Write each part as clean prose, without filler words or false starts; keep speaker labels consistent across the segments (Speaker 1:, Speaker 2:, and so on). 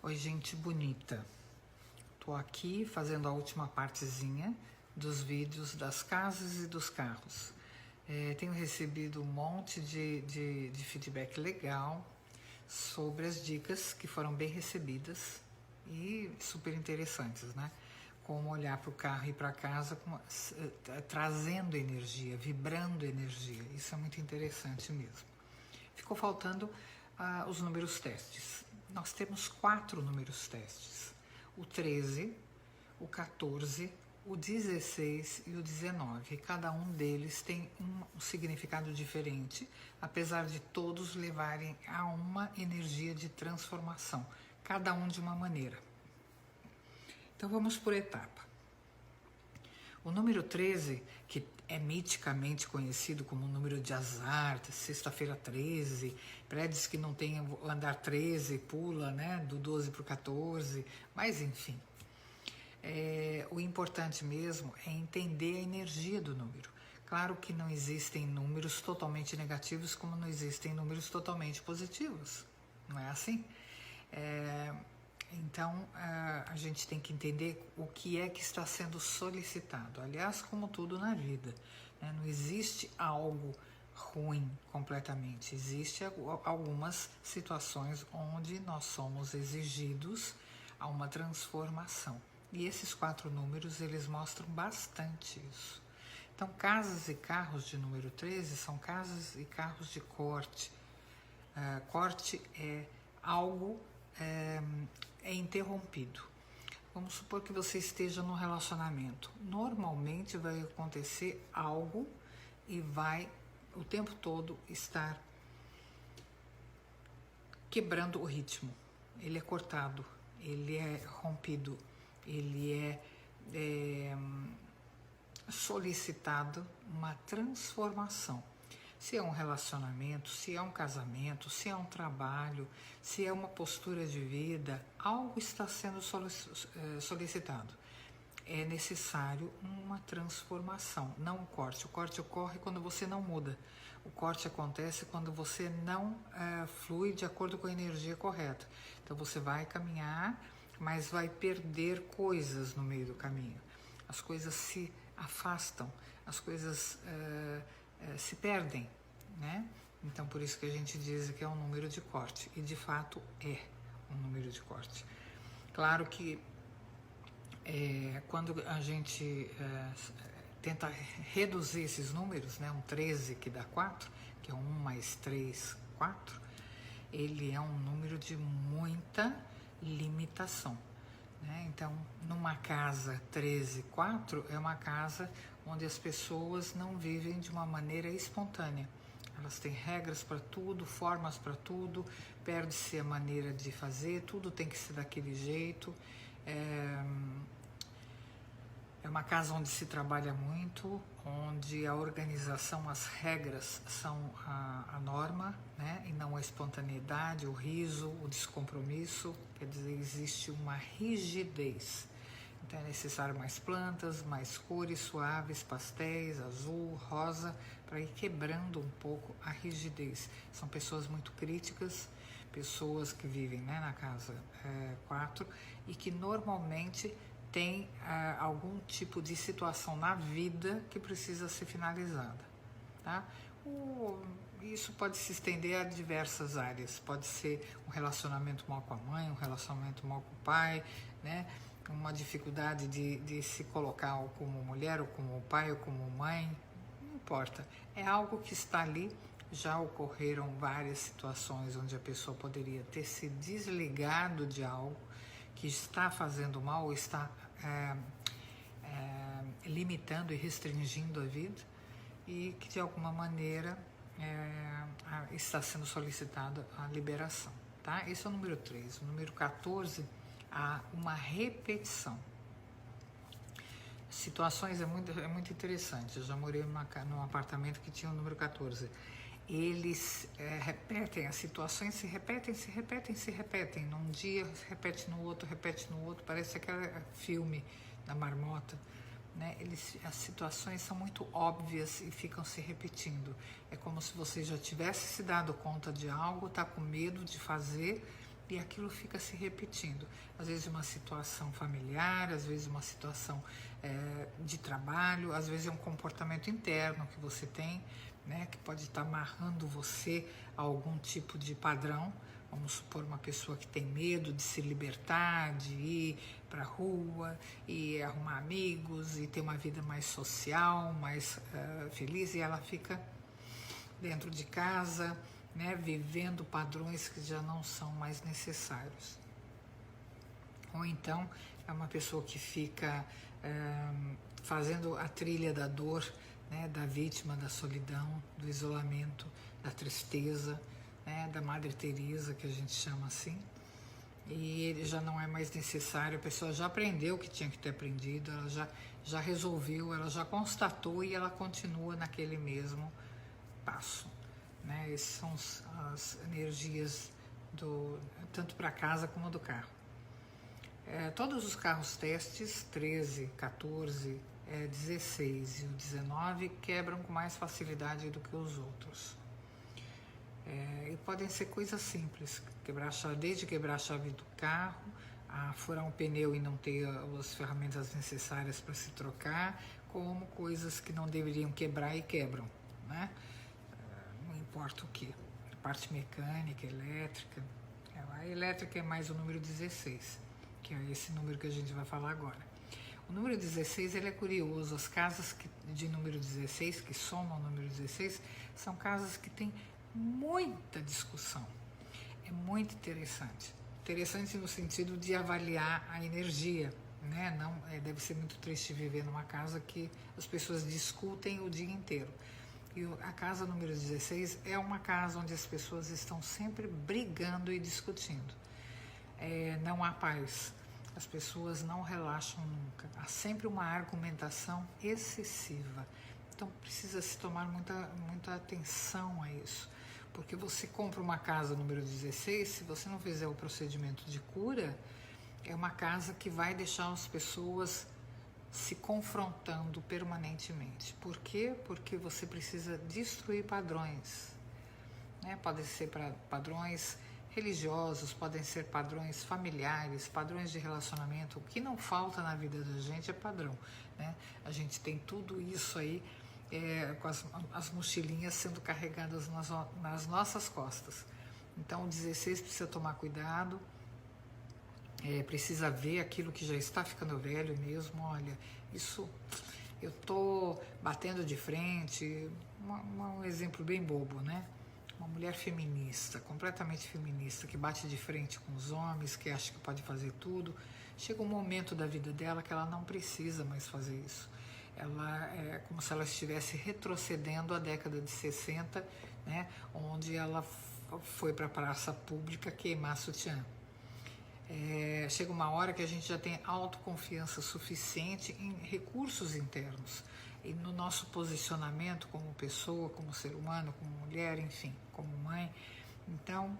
Speaker 1: Oi, gente bonita. Tô aqui fazendo a última partezinha dos vídeos das casas e dos carros. Tenho recebido um monte de feedback legal sobre as dicas que foram bem recebidas e super interessantes, né? Como olhar para o carro e para casa trazendo energia, vibrando energia. Isso é muito interessante mesmo. Ficou faltando os números testes. Nós temos 4 números testes: o 13, o 14, o 16 e o 19. Cada um deles tem um significado diferente, apesar de todos levarem a uma energia de transformação, cada um de uma maneira. Então vamos por etapa. O número 13, que é miticamente conhecido como o número de azar, sexta-feira 13, prédios que não tem andar 13, pula, né, do 12 para o 14, mas enfim. O importante mesmo é entender a energia do número. Claro que não existem números totalmente negativos como não existem números totalmente positivos, não é assim? Então, a gente tem que entender o que é que está sendo solicitado. Aliás, como tudo na vida, né? Não existe algo ruim completamente. Existem algumas situações onde nós somos exigidos a uma transformação. E esses 4 números, eles mostram bastante isso. Então, casas e carros de número 13 são casas e carros de corte. Corte é algo é interrompido. Vamos supor que você esteja num relacionamento. Normalmente vai acontecer algo e vai o tempo todo estar quebrando o ritmo. Ele é cortado, ele é rompido, ele é solicitado uma transformação. Se é um relacionamento, se é um casamento, se é um trabalho, se é uma postura de vida, algo está sendo solicitado. É necessário uma transformação, não um corte. O corte ocorre quando você não muda. O corte acontece quando você não flui de acordo com a energia correta. Então você vai caminhar, mas vai perder coisas no meio do caminho. As coisas se afastam, as coisas se perdem, né? Então por isso que a gente diz que é um número de corte, e de fato é um número de corte. Claro que quando a gente tenta reduzir esses números, né, um 13 que dá 4, que é 1 mais 3, 4, ele é um número de muita limitação. Então, numa casa 13, 4 é uma casa onde as pessoas não vivem de uma maneira espontânea. Elas têm regras para tudo, formas para tudo, perde-se a maneira de fazer, tudo tem que ser daquele jeito. É uma casa onde se trabalha muito, onde a organização, as regras são a norma, né? E não a espontaneidade, o riso, o descompromisso. Quer dizer, existe uma rigidez. Então é necessário mais plantas, mais cores suaves, pastéis, azul, rosa, para ir quebrando um pouco a rigidez. São pessoas muito críticas, pessoas que vivem, né, na casa 4 e que normalmente tem algum tipo de situação na vida que precisa ser finalizada, tá? Isso pode se estender a diversas áreas. Pode ser um relacionamento mal com a mãe, um relacionamento mal com o pai, né? Uma dificuldade de se colocar ou como mulher, ou como pai, ou como mãe, não importa. É algo que está ali. Já ocorreram várias situações onde a pessoa poderia ter se desligado de algo que está fazendo mal ou está limitando e restringindo a vida, e que de alguma maneira está sendo solicitada a liberação, tá? Esse é o número 3. O número 14, há uma repetição. Situações é muito interessante. Eu já morei num apartamento que tinha o número 14. Eles repetem, as situações se repetem. Num dia, se repete no outro, parece aquele filme da marmota, né? As situações são muito óbvias e ficam se repetindo. É como se você já tivesse se dado conta de algo, está com medo de fazer, e aquilo fica se repetindo. Às vezes uma situação familiar, às vezes uma situação de trabalho, às vezes é um comportamento interno que você tem, né, que pode estar amarrando você a algum tipo de padrão. Vamos supor uma pessoa que tem medo de se libertar, de ir para a rua e arrumar amigos e ter uma vida mais social, mais feliz, e ela fica dentro de casa, né, vivendo padrões que já não são mais necessários. Ou então é uma pessoa que fica fazendo a trilha da dor, né, da vítima, da solidão, do isolamento, da tristeza, né, da Madre Teresa, que a gente chama assim, e ele já não é mais necessário, a pessoa já aprendeu o que tinha que ter aprendido, ela já resolveu, ela já constatou e ela continua naquele mesmo passo, né? Essas são as energias tanto para casa como do carro. Todos os carros testes, 13, 14, 16 e o 19, quebram com mais facilidade do que os outros. E podem ser coisas simples, desde quebrar a chave do carro, a furar um pneu e não ter as ferramentas necessárias para se trocar, como coisas que não deveriam quebrar e quebram, né? Não importa o que, parte mecânica, elétrica. A elétrica é mais o número 16, que é esse número que a gente vai falar agora. O número 16 ele é curioso, as casas de número 16, que somam o número 16, são casas que têm muita discussão. É muito interessante. Interessante no sentido de avaliar a energia, né? Não, deve ser muito triste viver numa casa que as pessoas discutem o dia inteiro. E a casa número 16 é uma casa onde as pessoas estão sempre brigando e discutindo. Não há paz. As pessoas não relaxam nunca. Há sempre uma argumentação excessiva. Então precisa se tomar muita atenção a isso. Porque você compra uma casa número 16, se você não fizer o procedimento de cura, é uma casa que vai deixar as pessoas se confrontando permanentemente. Por quê? Porque você precisa destruir padrões, né? Podem ser padrões religiosos, podem ser padrões familiares, padrões de relacionamento. O que não falta na vida da gente é padrão, né? A gente tem tudo isso aí com as mochilinhas sendo carregadas nas nossas costas. Então o 16 precisa tomar cuidado, precisa ver aquilo que já está ficando velho mesmo. Olha, isso eu estou batendo de frente. Um exemplo bem bobo, né? Uma mulher feminista, completamente feminista, que bate de frente com os homens, que acha que pode fazer tudo. Chega um momento da vida dela que ela não precisa mais fazer isso. Ela é como se ela estivesse retrocedendo à década de 60, né? Onde ela foi para a praça pública queimar sutiã. Chega uma hora que a gente já tem autoconfiança suficiente em recursos internos e no nosso posicionamento como pessoa, como ser humano, como mulher, enfim, como mãe. Então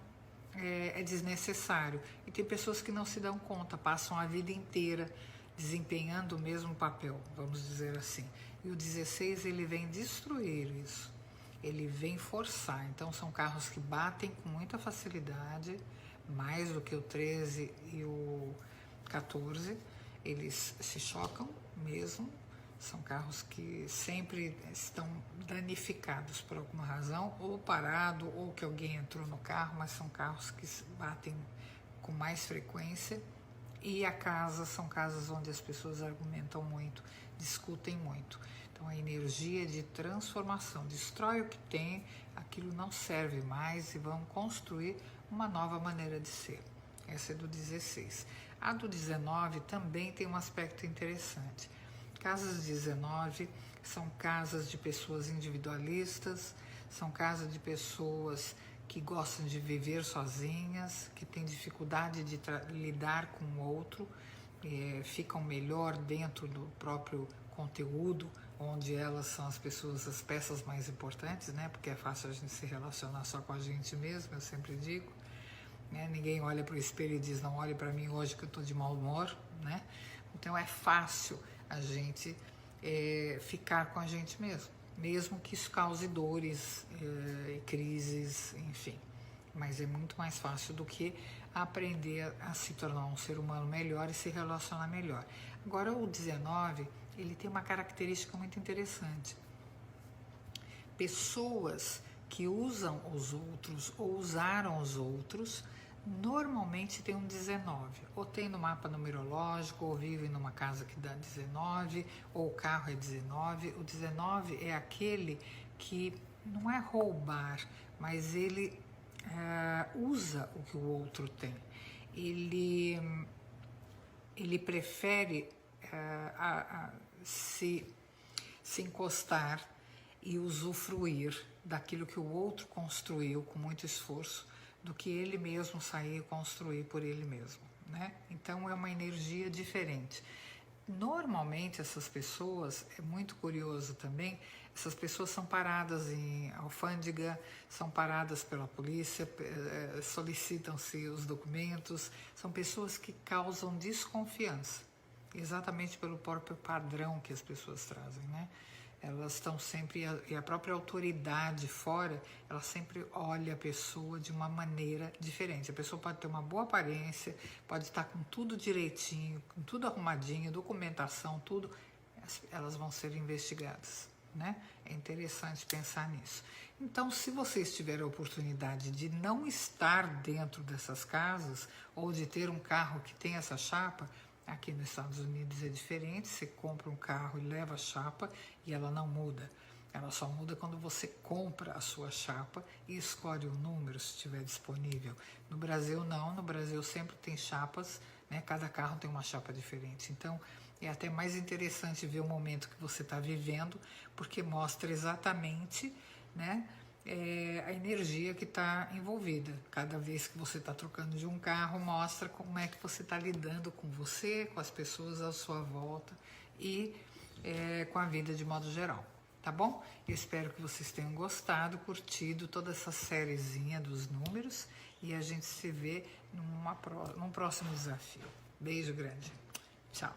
Speaker 1: é desnecessário. E tem pessoas que não se dão conta, passam a vida inteira desempenhando o mesmo papel, vamos dizer assim. E o 16 ele vem destruir isso, ele vem forçar. Então são carros que batem com muita facilidade, mais do que o 13 e o 14, eles se chocam mesmo. São carros que sempre estão danificados por alguma razão, ou parado, ou que alguém entrou no carro, mas são carros que batem com mais frequência. E a casa, são casas onde as pessoas argumentam muito, discutem muito. Então a energia de transformação, destrói o que tem, aquilo não serve mais e vão construir uma nova maneira de ser. Essa é do 16. A do 19 também tem um aspecto interessante. Casas 19 são casas de pessoas individualistas, são casas de pessoas que gostam de viver sozinhas, que têm dificuldade de lidar com o outro, ficam melhor dentro do próprio conteúdo, onde elas são as pessoas, as peças mais importantes, né? Porque é fácil a gente se relacionar só com a gente mesmo, eu sempre digo, né? Ninguém olha para o espelho e diz, não olhe para mim hoje que eu estou de mau humor, né? Então é fácil a gente ficar com a gente mesmo. Mesmo que isso cause dores, crises, enfim. Mas é muito mais fácil do que aprender a se tornar um ser humano melhor e se relacionar melhor. Agora, o 19, ele tem uma característica muito interessante. Pessoas que usam os outros ou usaram os outros, normalmente tem um 19, ou tem no mapa numerológico, ou vivem numa casa que dá 19, ou o carro é 19. O 19 é aquele que não é roubar, mas ele usa o que o outro tem. Ele prefere se encostar e usufruir daquilo que o outro construiu com muito esforço, do que ele mesmo sair e construir por ele mesmo, né? Então é uma energia diferente. Normalmente essas pessoas, é muito curioso também, essas pessoas são paradas em alfândega, são paradas pela polícia, solicitam-se os documentos, são pessoas que causam desconfiança, exatamente pelo próprio padrão que as pessoas trazem, né? Elas estão sempre, e a própria autoridade fora, ela sempre olha a pessoa de uma maneira diferente. A pessoa pode ter uma boa aparência, pode estar com tudo direitinho, com tudo arrumadinho, documentação, tudo, elas vão ser investigadas, né? É interessante pensar nisso. Então, se vocês tiverem a oportunidade de não estar dentro dessas casas, ou de ter um carro que tem essa chapa, aqui nos Estados Unidos é diferente, você compra um carro e leva a chapa e ela não muda. Ela só muda quando você compra a sua chapa e escolhe o número se estiver disponível. No Brasil não, no Brasil sempre tem chapas, né? Cada carro tem uma chapa diferente. Então é até mais interessante ver o momento que você está vivendo, porque mostra exatamente, né, a energia que está envolvida. Cada vez que você está trocando de um carro, mostra como é que você está lidando com você, com as pessoas à sua volta e com a vida de modo geral, tá bom? Eu espero que vocês tenham gostado, curtido toda essa sériezinha dos números e a gente se vê num próximo desafio. Beijo grande. Tchau.